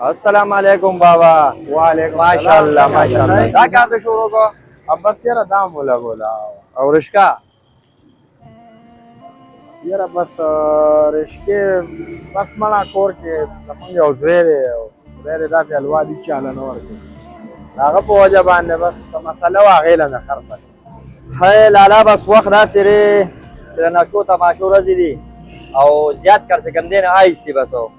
السلام علیکم بابا. وعلیکم ماشاءالله ماشاءالله. دا کار دې شروع کو اب بس یاره دا مولا بولا او رشکا یاره بس رشکې بس مړه کور کې زمونږ یو زوی دی او خدای دې داسې حلوا دي چاله نه ورکوي د هغه په وجه باندې بس څه مسله وه هغې له مې خرڅه کړه. هی لالا بس وخت داسې دی چې د نشو تماشو ورځې دي او زیات کار چې کوم دی نه آیستې بس و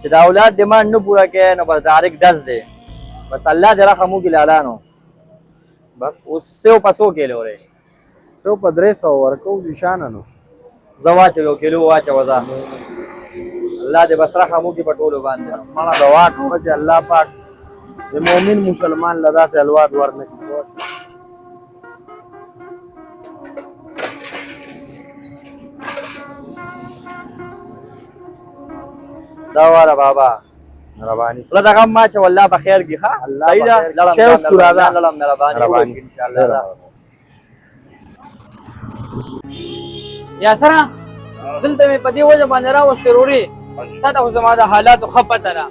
چې د اولاد ډیمانډ نه پوره کوې نو بس ډایرکټ ډز دی بس الله دې رحم وکړي لالا نو بس اوس 100 په 100 کیلو دی 100 په 300 ورکوو دي شانه نو زه واچوې یو کیلو واچوه ځه الله دې بس رحم وکړي په ټولو باندې مړه دعا کوه چې الله پاک د مؤمن مسلمان له داسې حلوا ورنه کړي. دا والا بابا مهرباني الله دغه ما چې والله په خیر کې ها صحیح ده لړم مهرباني ان شاء الله. یا سره دلته مې په دې وجه باندې راوستې وروړي تا ته خو زما د حالاتو ښه پته ده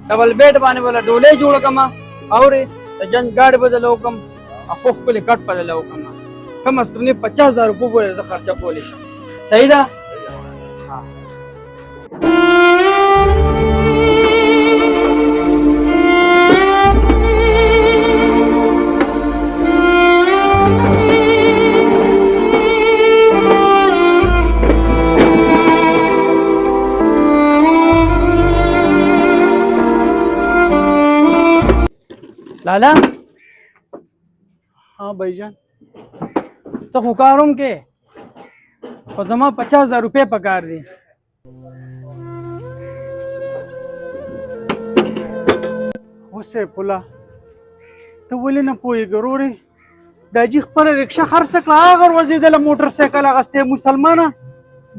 ډبل بیډ باندې بله ډولۍ جوړه کړمه اورې د جنج ګاډي بدله وکړم خو ښکلې کټ بدله وکړم کم از کم نه 50,000 روپۍ پورې زه خرچه کولی شم. صحیح ده؟ لالا हाँ भाईजान तो हुकारों के और जमा 50,000 रुपये पकार दी وسه پولا ته ولې نه پوهېږې ورورې دا جي خپله رکشه خرڅه کړه هغه ورځېدله موټر سایکل اخیستی مسلمانه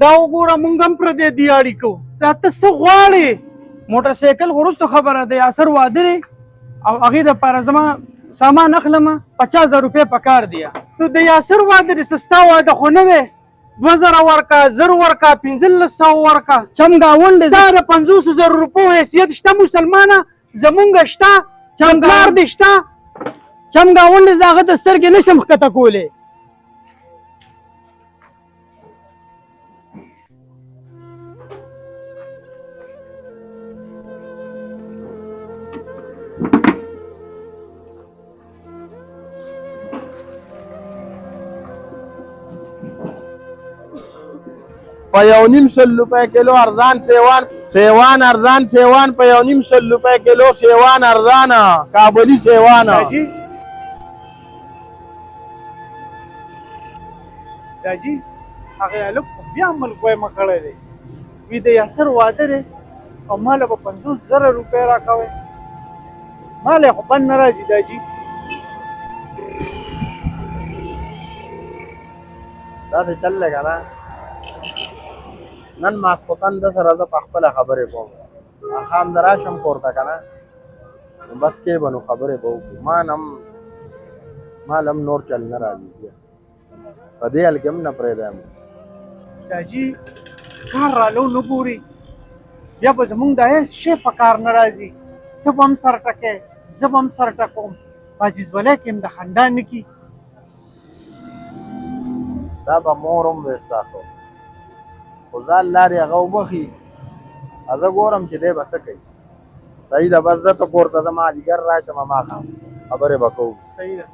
دا وګوره مونږ هم پردې دیاړي کوو دا ته څه غواړې موټر سایکل وروسته خبره ده یاسر واده دی او هغې دپاره زما سامان اخلمه 50,000 روپۍ پکار دی. نو د یاسر واده دی سستا واده خو نه دی 2,000 ورکه 1,000 ورکه 1,500 ورکه چمګاونډ ستا د 50,000 روپو حیثیت شته مسلمانه زمونږ شته پلار دې شته چمګاونډ زه هغه ته سترګې نشم ښکته کولی. په 1.5 روپۍ کیلو ارزان سیوان ارزان سیوان په 1.5 روپۍ کیلو سیوان ارزانه کابلي سیوانه. داجي هغې هلک خو بیا ملګویمه کړی دی وي د یاسر واده دی او ماله به 50,000 روپۍ راکوئ ماله خو بند نه راځي داجي داسې چل دی که نه نن ماسخوتن ده سره زه په خپله خبرې کوم ماښام د راشم کور ته که نه نو بس کې به نو خبرې به وکړو مال هم نور چل نه راځي په دې حال کې هم نه پرېږدی داجي کار رالو نه ګوري بیا به زمونږ د هېڅ شی په کار نه راځي ته به هم سر ټکې زه به هم سر ټکوم په عزیز ولی کې هم د خندا نه کي دا به مور هم وي ستاسو خو ځان لارې هغه وبخي زه ګورم چې دی به څه کوي صحیح ده بس زه ته کور ته ځم مازدیګر راشم ماښام خبرې به کوو. صحیح ده